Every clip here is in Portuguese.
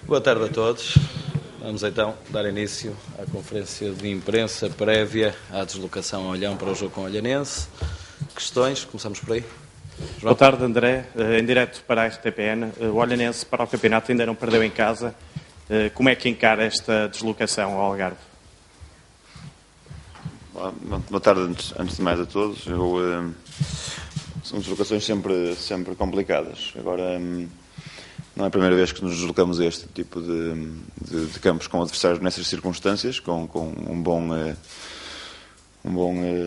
Boa tarde a todos. Vamos então dar início à conferência de imprensa prévia à deslocação ao Olhão para o jogo com o Olhanense. Questões? Começamos por aí. João. Boa tarde, André. Em direto para a RTPN. O Olhanense para o campeonato ainda não perdeu em casa. Como é que encara esta deslocação ao Algarve? Boa tarde, antes de mais a todos. São deslocações sempre complicadas. Agora, não é a primeira vez que nos deslocamos a este tipo de campos com adversários nessas circunstâncias, com um bom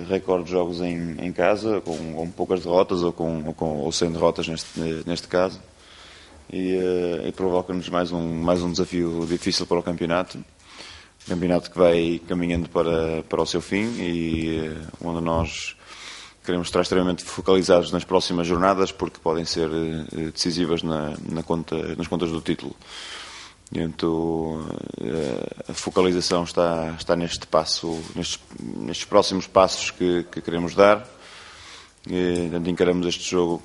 recorde de jogos em casa, com poucas derrotas ou sem derrotas neste caso. E provoca-nos mais um desafio difícil para o campeonato. Um campeonato que vai caminhando para o seu fim e onde nós queremos estar extremamente focalizados nas próximas jornadas, porque podem ser decisivas nas contas do título. Então, a focalização está neste passo, nestes próximos passos que queremos dar. Encaramos este jogo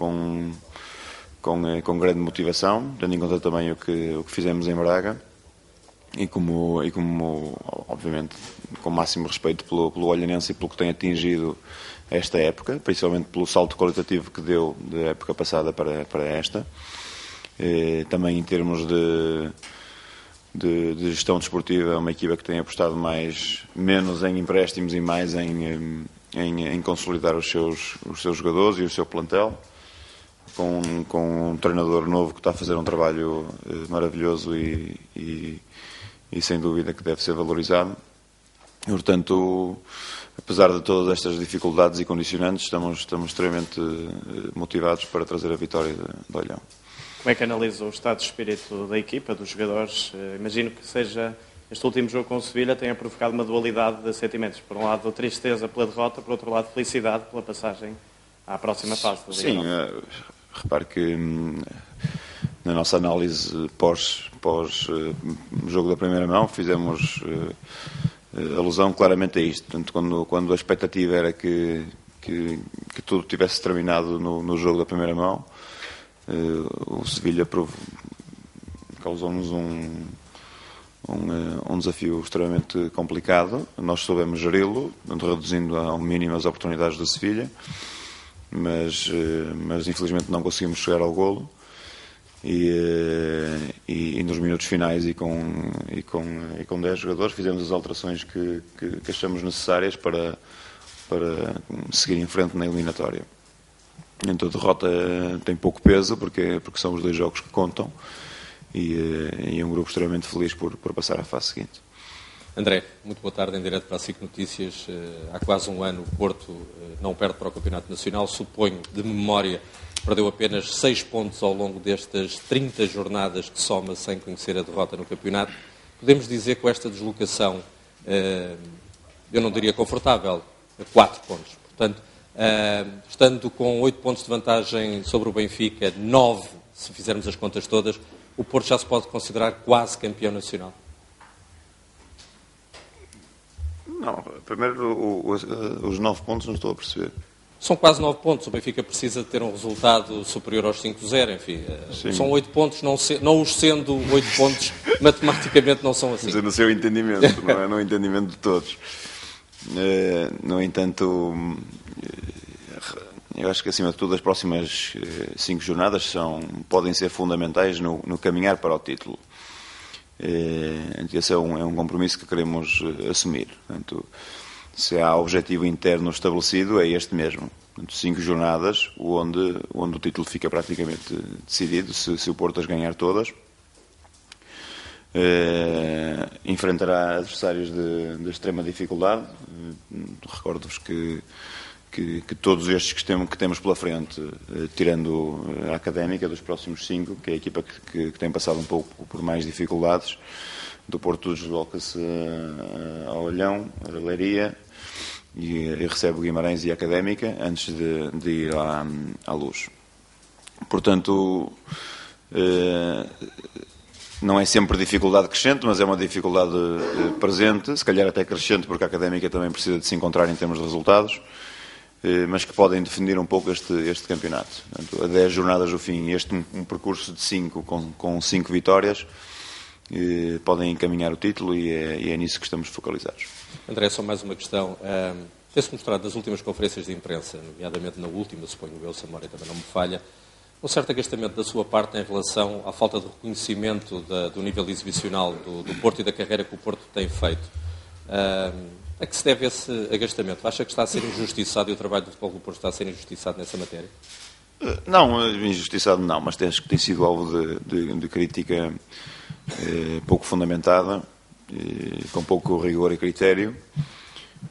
com grande motivação, tendo em conta também o que fizemos em Braga. E como obviamente, com o máximo respeito pelo Olhanense e pelo que tem atingido esta época, principalmente pelo salto qualitativo que deu da época passada para esta. Também em termos de gestão desportiva, é uma equipa que tem apostado menos em empréstimos e mais em consolidar os seus jogadores e o seu plantel, com um treinador novo que está a fazer um trabalho maravilhoso e sem dúvida que deve ser valorizado. E, portanto, apesar de todas estas dificuldades e condicionantes, estamos extremamente motivados para trazer a vitória de Olhão. Como é que analisa o estado de espírito da equipa, dos jogadores? Imagino que este último jogo com o Sevilha tenha provocado uma dualidade de sentimentos. Por um lado, tristeza pela derrota, por outro lado, felicidade pela passagem à próxima fase. Sim, repare que na nossa análise pós-jogo da primeira mão fizemos alusão claramente a isto. Portanto, quando a expectativa era que tudo tivesse terminado no jogo da primeira mão, o Sevilha causou-nos um desafio extremamente complicado. Nós soubemos geri-lo, reduzindo ao mínimo as oportunidades do Sevilha, mas infelizmente não conseguimos chegar ao golo. E nos minutos finais e com 10 jogadores fizemos as alterações que achamos necessárias para seguir em frente na eliminatória. Então a derrota tem pouco peso porque são os 2 jogos que contam e é um grupo extremamente feliz por passar à fase seguinte. André, muito boa tarde, em direto para a SIC Notícias. Há quase um ano o Porto não perde para o Campeonato Nacional, suponho, de memória, perdeu apenas 6 pontos ao longo destas 30 jornadas que soma sem conhecer a derrota no campeonato. Podemos dizer que com esta deslocação, eu não diria confortável, 4 pontos. Portanto, estando com 8 pontos de vantagem sobre o Benfica, 9, se fizermos as contas todas, o Porto já se pode considerar quase campeão nacional. Não, primeiro os 9 pontos não estou a perceber. São quase 9 pontos. O Benfica precisa ter um resultado superior aos 5-0. Enfim, são 8 pontos, não os sendo 8 pontos, matematicamente não são assim. Mas é no seu entendimento, não é no entendimento de todos. No entanto, eu acho que acima de tudo as próximas 5 jornadas podem ser fundamentais no caminhar para o título. Esse é um compromisso que queremos assumir. Portanto, se há objetivo interno estabelecido, é este mesmo. Portanto, 5 jornadas onde o título fica praticamente decidido, se o Porto as ganhar todas. Enfrentará adversários de extrema dificuldade. Recordo-vos que todos estes que temos pela frente, tirando a Académica dos próximos 5, que é a equipa que tem passado um pouco por mais dificuldades, do Porto desloca-se ao Olhão, a Leiria, e recebe o Guimarães e a Académica antes de ir à Luz. Portanto, não é sempre dificuldade crescente, mas é uma dificuldade presente, se calhar até crescente, porque a Académica também precisa de se encontrar em termos de resultados, mas que podem definir um pouco este campeonato. Portanto, a 10 jornadas do fim, um percurso de 5 com 5 vitórias podem encaminhar o título e é nisso que estamos focalizados. André, só mais uma questão. Tem-se mostrado nas últimas conferências de imprensa, nomeadamente na última, suponho eu, se a memória também não me falha, um certo agastamento da sua parte em relação à falta de reconhecimento do nível exibicional do Porto e da carreira que o Porto tem feito. A que se deve esse agastamento? Acha que está a ser injustiçado e o trabalho do Futebol do Porto está a ser injustiçado nessa matéria? Não, injustiçado não, mas tem sido alvo de crítica pouco fundamentada, com pouco rigor e critério,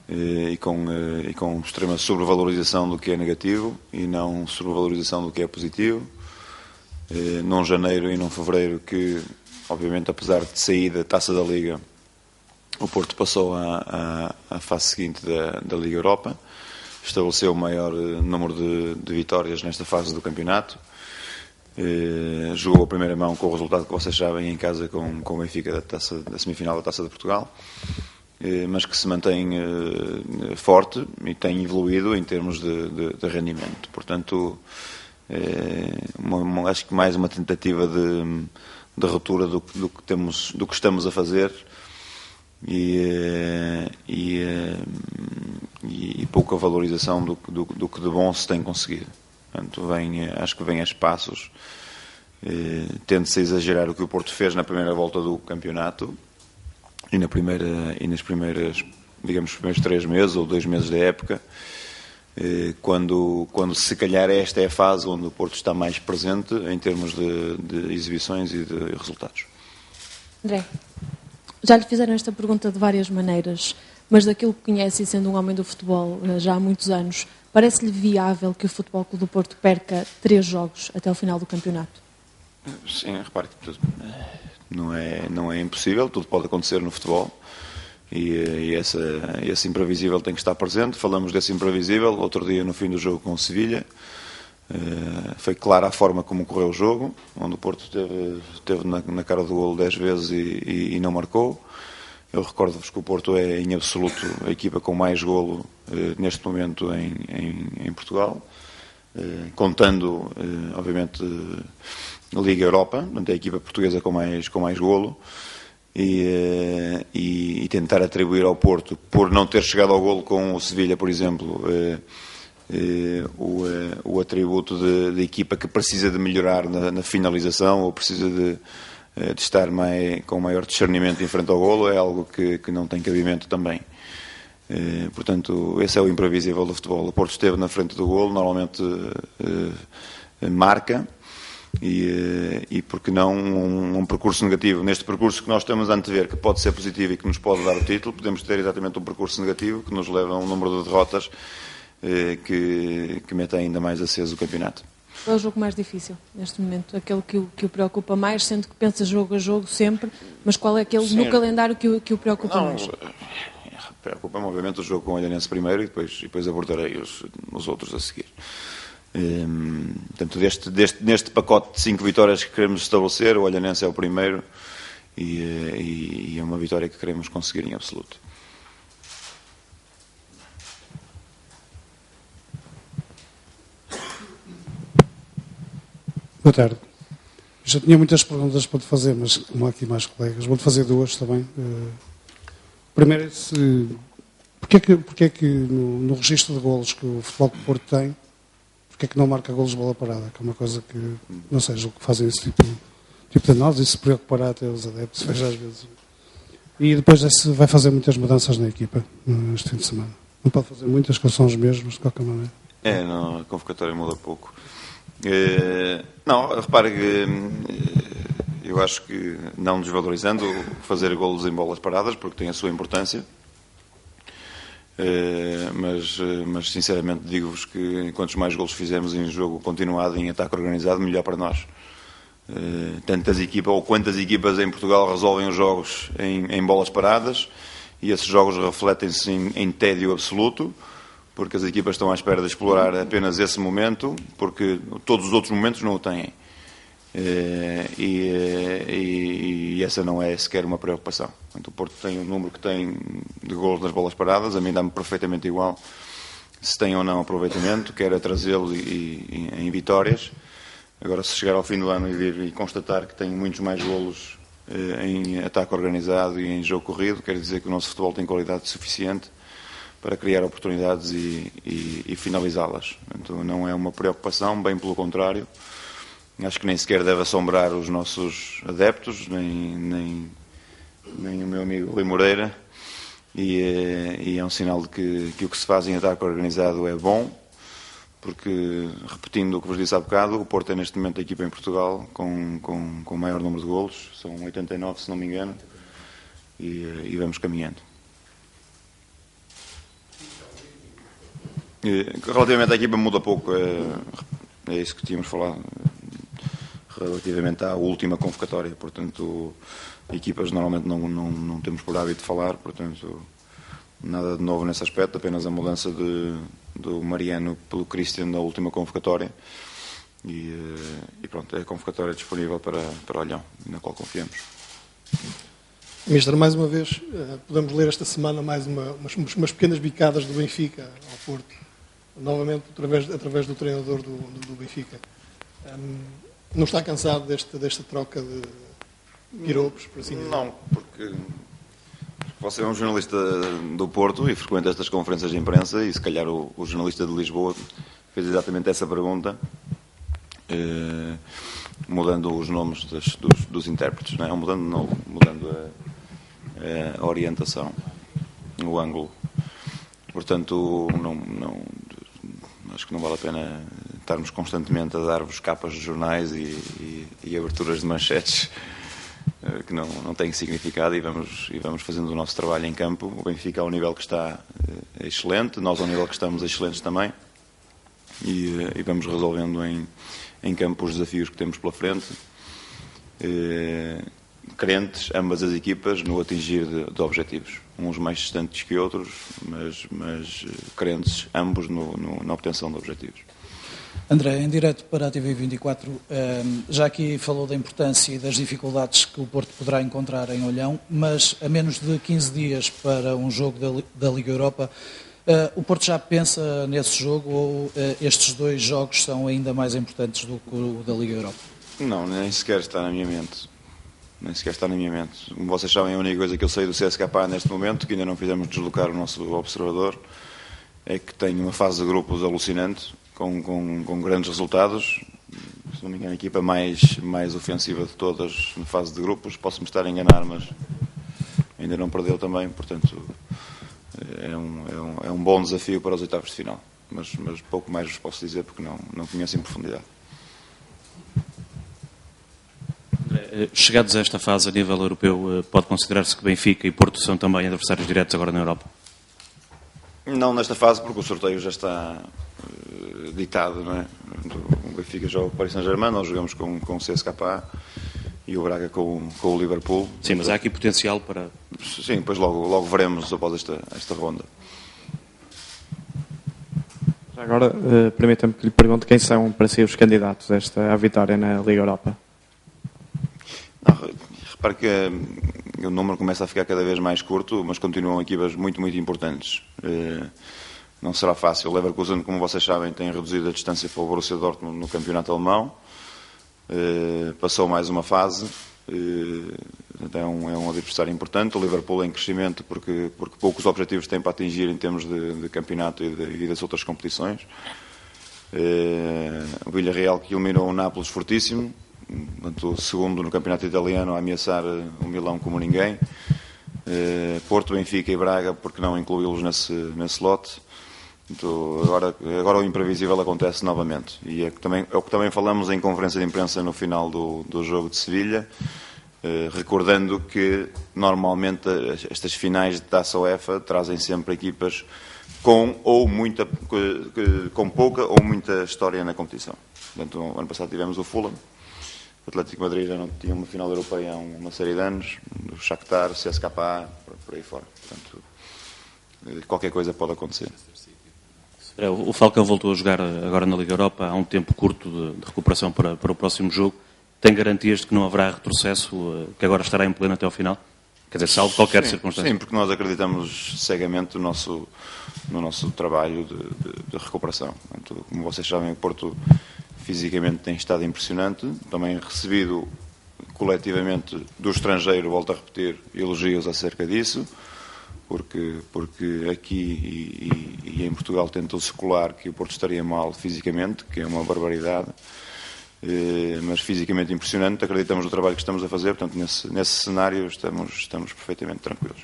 e com extrema sobrevalorização do que é negativo e não sobrevalorização do que é positivo. Num janeiro e num fevereiro que, obviamente, apesar de sair da Taça da Liga, o Porto passou à fase seguinte da Liga Europa, estabeleceu o maior número de vitórias nesta fase do campeonato, jogou a primeira mão com o resultado que vocês sabem em casa com o Benfica da semifinal da Taça de Portugal, mas que se mantém forte e tem evoluído em termos de rendimento. Portanto, acho que mais uma tentativa de ruptura do que estamos a fazer e pouca valorização do que de bom se tem conseguido. Portanto, acho que vem a espaços, tende-se a exagerar o que o Porto fez na primeira volta do campeonato e nos primeiros 3 meses ou 2 meses da época, quando se calhar esta é a fase onde o Porto está mais presente em termos de exibições e de resultados. André, já lhe fizeram esta pergunta de várias maneiras, mas daquilo que conhece e sendo um homem do futebol já há muitos anos, parece-lhe viável que o Futebol Clube do Porto perca 3 jogos até ao final do campeonato? Sim, repare que não é impossível, tudo pode acontecer no futebol e esse imprevisível tem que estar presente. Falamos desse imprevisível outro dia no fim do jogo com o Sevilha. Foi clara a forma como correu o jogo, onde o Porto teve na cara do golo 10 vezes e não marcou. Eu recordo-vos que o Porto é em absoluto a equipa com mais golo neste momento em Portugal, contando obviamente a Liga Europa, portanto é a equipa portuguesa com mais golo, e tentar atribuir ao Porto, por não ter chegado ao golo com o Sevilha, por exemplo, o atributo de equipa que precisa de melhorar na finalização ou precisa de estar com maior discernimento em frente ao golo, é algo que não tem cabimento também. Portanto, esse é o imprevisível do futebol. O Porto esteve na frente do golo, normalmente marca, e porque não um percurso negativo. Neste percurso que nós estamos a antever, que pode ser positivo e que nos pode dar o título, podemos ter exatamente um percurso negativo que nos leva a um número de derrotas que mete ainda mais aceso o campeonato. Qual é o jogo mais difícil neste momento? Aquele que o preocupa mais, sendo que pensa jogo a jogo sempre, mas qual é aquele no calendário que o preocupa mais? Preocupa-me obviamente o jogo com o Olhanense primeiro e depois abordarei os outros a seguir. Portanto, neste pacote de 5 vitórias que queremos estabelecer, o Olhanense é o primeiro e é uma vitória que queremos conseguir em absoluto. Boa tarde. Já tinha muitas perguntas para te fazer, mas como há aqui mais colegas, vou-te fazer 2 também. Primeiro é porque é que no registro de golos que o Futebol do Porto tem, porque é que não marca golos de bola parada? Que é uma coisa que, não sei, o que fazem esse tipo de análise, e se preocupará até os adeptos, veja às vezes. E depois vai fazer muitas mudanças na equipa este fim de semana. Não pode fazer muitas, que são os mesmos, de qualquer maneira. Não, a convocatória muda pouco. Não, repare que eu acho que, não desvalorizando, fazer golos em bolas paradas, porque tem a sua importância, mas sinceramente digo-vos que quantos mais golos fizermos em jogo continuado, em ataque organizado, melhor para nós. Tantas equipas ou quantas equipas em Portugal resolvem os jogos em bolas paradas, e esses jogos refletem-se em tédio absoluto, porque as equipas estão à espera de explorar apenas esse momento, porque todos os outros momentos não o têm. E essa não é sequer uma preocupação. Portanto, o Porto tem o número que tem de golos nas bolas paradas, a mim dá-me perfeitamente igual se tem ou não aproveitamento, quero trazê-lo em vitórias. Agora, se chegar ao fim do ano e constatar que tenho muitos mais golos em ataque organizado e em jogo corrido, quer dizer que o nosso futebol tem qualidade suficiente para criar oportunidades e finalizá-las. Então, não é uma preocupação, bem pelo contrário. Acho que nem sequer deve assombrar os nossos adeptos, nem o meu amigo Rui Moreira, e é um sinal de que o que se faz em ataque organizado é bom, porque, repetindo o que vos disse há bocado, o Porto é neste momento a equipa em Portugal com o maior número de golos, são 89 se não me engano, e vamos caminhando. Relativamente à equipa muda pouco, é isso que tínhamos falado, relativamente à última convocatória, portanto, equipas normalmente não temos por hábito de falar, portanto, nada de novo nesse aspecto, apenas a mudança do Mariano pelo Christian na última convocatória, e pronto, é a convocatória disponível para Olhão, na qual confiamos. Mister, mais uma vez, podemos ler esta semana mais umas pequenas bicadas do Benfica ao Porto, novamente através do treinador do Benfica. Não está cansado desta troca de piropos, por assim dizer? Não, porque você é um jornalista do Porto e frequenta estas conferências de imprensa, e se calhar o jornalista de Lisboa fez exatamente essa pergunta, mudando os nomes dos intérpretes, não é? Mudando a orientação, o ângulo. Portanto, acho que não vale a pena estarmos constantemente a dar-vos capas de jornais e aberturas de manchetes que não têm significado, e vamos fazendo o nosso trabalho em campo. O Benfica, ao nível que está, é excelente, nós ao nível que estamos excelentes também, e vamos resolvendo em campo os desafios que temos pela frente, crentes, ambas as equipas, no atingir de objetivos, uns mais distantes que outros, mas crentes ambos na obtenção de objetivos. André, em direto para a TV24, já aqui falou da importância e das dificuldades que o Porto poderá encontrar em Olhão, mas a menos de 15 dias para um jogo da Liga Europa, o Porto já pensa nesse jogo, ou estes dois jogos são ainda mais importantes do que o da Liga Europa? Não, nem sequer está na minha mente. Como vocês sabem, a única coisa que eu sei do CSKA neste momento, que ainda não fizemos deslocar o nosso observador, é que tem uma fase de grupos alucinante, com grandes resultados. Se não me engano, a equipa mais ofensiva de todas na fase de grupos. Posso-me estar a enganar, mas ainda não perdeu também. Portanto, é um bom desafio para os oitavos de final. Mas pouco mais vos posso dizer, porque não conheço em profundidade. Chegados a esta fase a nível europeu, pode considerar-se que Benfica e Porto são também adversários diretos agora na Europa? Não nesta fase, porque o sorteio já está ditado, não é? O Benfica joga com o Paris Saint-Germain, nós jogamos com o CSKA e o Braga com o Liverpool. Sim, mas há aqui potencial para... Sim, depois logo veremos após esta ronda. Agora, permita-me que lhe pergunte quem são para si os candidatos à vitória na Liga Europa. Repare que o número começa a ficar cada vez mais curto, mas continuam equipas muito, muito importantes. Não será fácil. O Leverkusen, como vocês sabem, tem reduzido a distância para o Borussia Dortmund no campeonato alemão. Passou mais uma fase. É um adversário importante. O Liverpool em crescimento porque poucos objetivos tem para atingir em termos de campeonato e das outras competições. O Villarreal, que eliminou o Nápoles fortíssimo, o segundo no campeonato italiano, a ameaçar o Milão como ninguém. Porto, Benfica e Braga, porque não incluí-los nesse lote. Então, agora o imprevisível acontece novamente, e é o que também falamos em conferência de imprensa no final do jogo de Sevilha, recordando que normalmente estas finais de Taça UEFA trazem sempre equipas com pouca ou muita história na competição. Portanto, no ano passado tivemos o Fulham, o Atlético de Madrid já não tinha uma final europeia há uma série de anos, o Shakhtar, o CSKA, por aí fora. Portanto, qualquer coisa pode acontecer. O Falcão voltou a jogar agora na Liga Europa, há um tempo curto de recuperação para o próximo jogo. Tem garantias de que não haverá retrocesso, que agora estará em pleno até ao final? Quer dizer, salvo qualquer circunstância. Sim, porque nós acreditamos cegamente no nosso trabalho de recuperação. Portanto, como vocês sabem, o Porto fisicamente tem estado impressionante, também recebido coletivamente do estrangeiro, volto a repetir, elogios acerca disso, porque aqui e em Portugal tentou-se colar que o Porto estaria mal fisicamente, que é uma barbaridade, mas fisicamente impressionante. Acreditamos no trabalho que estamos a fazer, portanto, nesse cenário estamos perfeitamente tranquilos.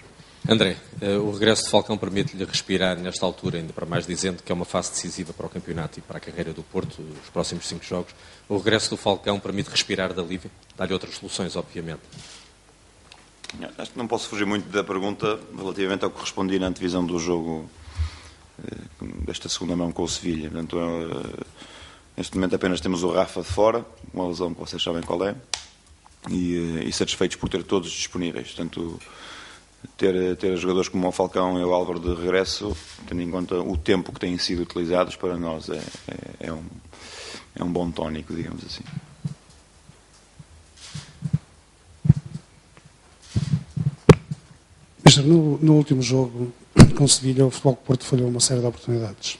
André, o regresso de Falcão permite-lhe respirar nesta altura, ainda para mais dizendo que é uma fase decisiva para o campeonato e para a carreira do Porto, os próximos 5 jogos. O regresso do Falcão permite respirar de alívio? Dá-lhe outras soluções, obviamente. Acho que não posso fugir muito da pergunta relativamente ao que respondi na antevisão do jogo desta segunda mão com o Sevilha. Portanto, neste momento apenas temos o Rafa de fora, uma lesão que vocês sabem qual é, e satisfeitos por ter todos disponíveis. Portanto, ter jogadores como o Falcão e o Álvaro de regresso, tendo em conta o tempo que têm sido utilizados, para nós é um bom tónico, digamos assim. No último jogo com o Sevilha, o Futebol Clube Porto falhou uma série de oportunidades.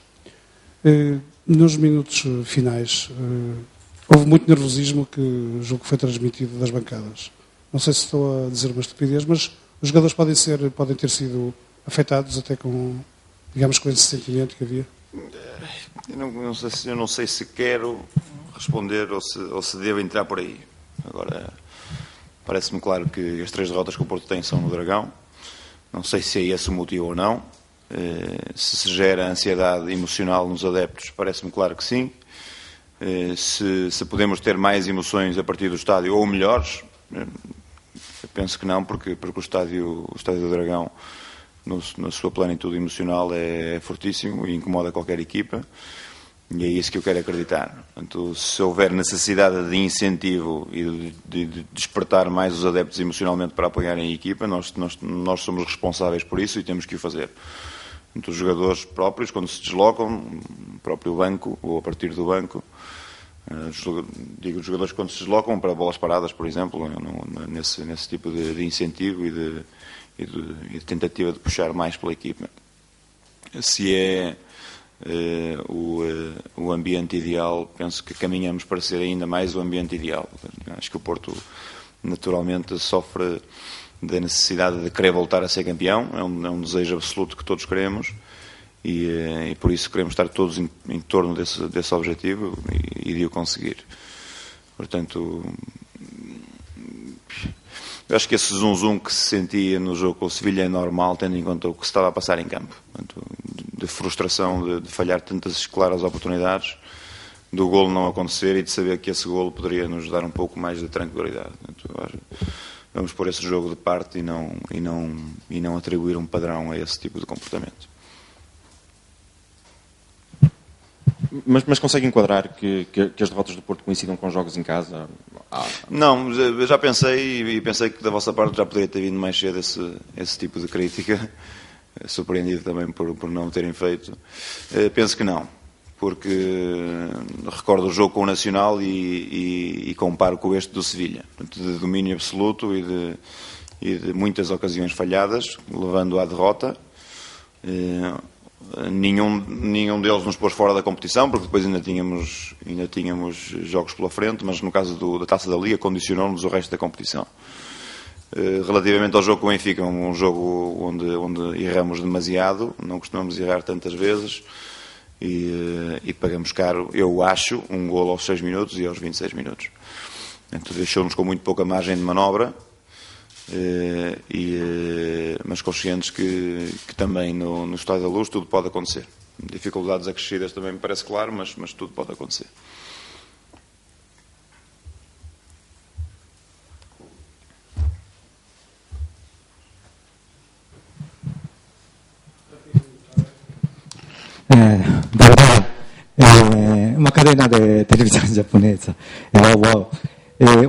Nos minutos finais, houve muito nervosismo que o jogo foi transmitido das bancadas. Não sei se estou a dizer uma estupidez, mas os jogadores podem ter sido afetados até com, digamos, com esse sentimento que havia. Eu não sei se quero responder ou se devo entrar por aí. Agora, parece-me claro que as 3 derrotas que o Porto tem são no Dragão. Não sei se é esse o motivo ou não. Se gera ansiedade emocional nos adeptos, parece-me claro que sim. Se podemos ter mais emoções a partir do estádio ou melhores, eu penso que não, porque o estádio do Dragão, na sua plenitude emocional, é fortíssimo e incomoda qualquer equipa. E é isso que eu quero acreditar. Portanto, se houver necessidade de incentivo e de despertar mais os adeptos emocionalmente para apoiarem a equipa, nós somos responsáveis por isso e temos que o fazer. Portanto, os jogadores próprios, quando se deslocam, no próprio banco ou a partir do banco, digo os jogadores quando se deslocam para bolas paradas, por exemplo, nesse tipo de incentivo e de tentativa de puxar mais pela equipa. Se é o ambiente ideal, penso que caminhamos para ser ainda mais o ambiente ideal. Acho que o Porto naturalmente sofre da necessidade de querer voltar a ser campeão, é um desejo absoluto que todos queremos e por isso queremos estar todos em torno desse objetivo e de o conseguir. Portanto, eu acho que esse zum-zum que se sentia no jogo com o Sevilha é normal, tendo em conta o que se estava a passar em campo. Portanto, de frustração de falhar tantas claras oportunidades, do golo não acontecer e de saber que esse golo poderia nos dar um pouco mais de tranquilidade. Portanto, vamos pôr esse jogo de parte e não atribuir um padrão a esse tipo de comportamento. Mas consegue enquadrar que as derrotas do Porto coincidam com jogos em casa? Não, eu já pensei que da vossa parte já poderia ter vindo mais cedo esse tipo de crítica, surpreendido também por não terem feito. Penso que não, porque recordo o jogo com o Nacional e comparo com este do Sevilha, de domínio absoluto e de muitas ocasiões falhadas, levando à derrota. Nenhum deles nos pôs fora da competição, porque depois ainda tínhamos jogos pela frente, mas no caso da Taça da Liga condicionou-nos o resto da competição. Relativamente ao jogo com o Benfica, um jogo onde erramos demasiado, não costumamos errar tantas vezes e pagamos caro, eu acho, um golo aos 6 minutos e aos 26 minutos. Então deixou-nos com muito pouca margem de manobra, mas conscientes que também no Estádio da Luz tudo pode acontecer. Dificuldades acrescidas também me parece claro, mas tudo pode acontecer. Uma cadena de televisão japonesa.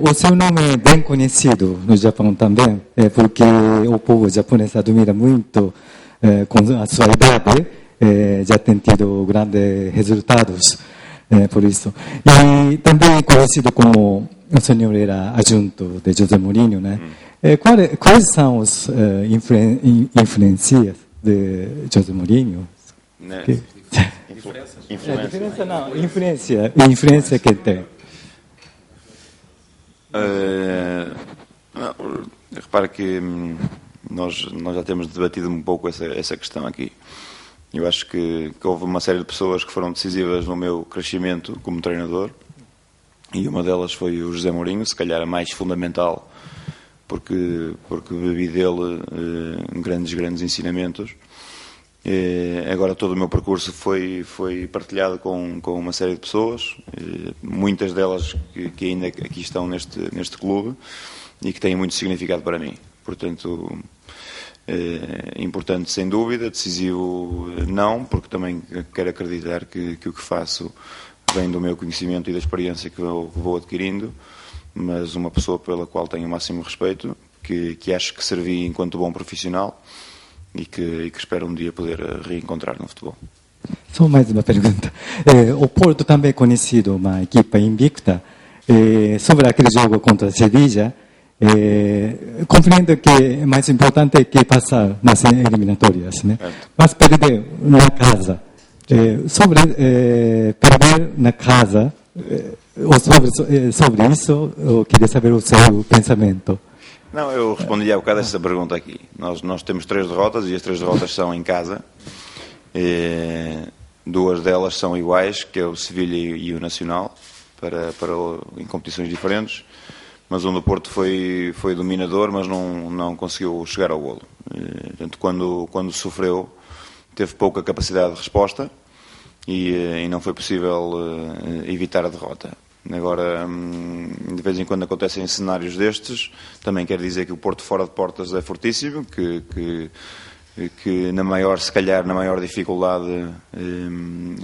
O seu nome é bem conhecido no Japão também, porque o povo japonês admira muito com a sua idade, já tem tido grandes resultados por isso. E também é conhecido como o senhor era adjunto de José Mourinho, né? Quais são as influências de José Mourinho? Influência não, influência que tem. Repara que nós já temos debatido um pouco essa questão aqui. Eu acho que houve uma série de pessoas que foram decisivas no meu crescimento como treinador, e uma delas foi o José Mourinho, se calhar a mais fundamental, porque bebi dele grandes ensinamentos. Agora todo o meu percurso foi partilhado com uma série de pessoas, muitas delas que ainda aqui estão neste clube e que têm muito significado para mim. Portanto, importante sem dúvida, decisivo não, porque também quero acreditar que o que faço vem do meu conhecimento e da experiência que vou adquirindo, mas uma pessoa pela qual tenho o máximo respeito, que acho que servi enquanto bom profissional e que espero um dia poder reencontrar no futebol. Só mais uma pergunta. O Porto também é conhecido uma equipa invicta. Sobre aquele jogo contra a Sevilla, compreendo que o mais importante é que passar nas eliminatórias, né? Mas perder na casa. Sobre perder na casa, sobre isso, eu queria saber o seu pensamento. Não, eu respondi há bocado essa pergunta aqui. Nós temos 3 derrotas e as 3 derrotas são em casa. 2 delas são iguais, que é o Sevilha e o Nacional, em competições diferentes. Mas onde o Porto foi dominador, mas não conseguiu chegar ao golo. Portanto, quando sofreu, teve pouca capacidade de resposta e não foi possível evitar a derrota. Agora, de vez em quando acontecem cenários destes, também quer dizer que o Porto fora de portas é fortíssimo, que se calhar na maior dificuldade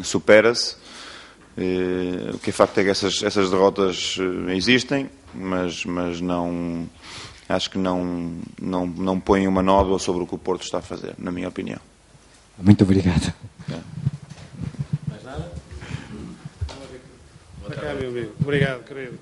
supera-se. O que é facto é que essas derrotas existem, mas não, acho que não põem uma nódoa sobre o que o Porto está a fazer, na minha opinião. Muito obrigado. Mais nada? Obrigado, querido.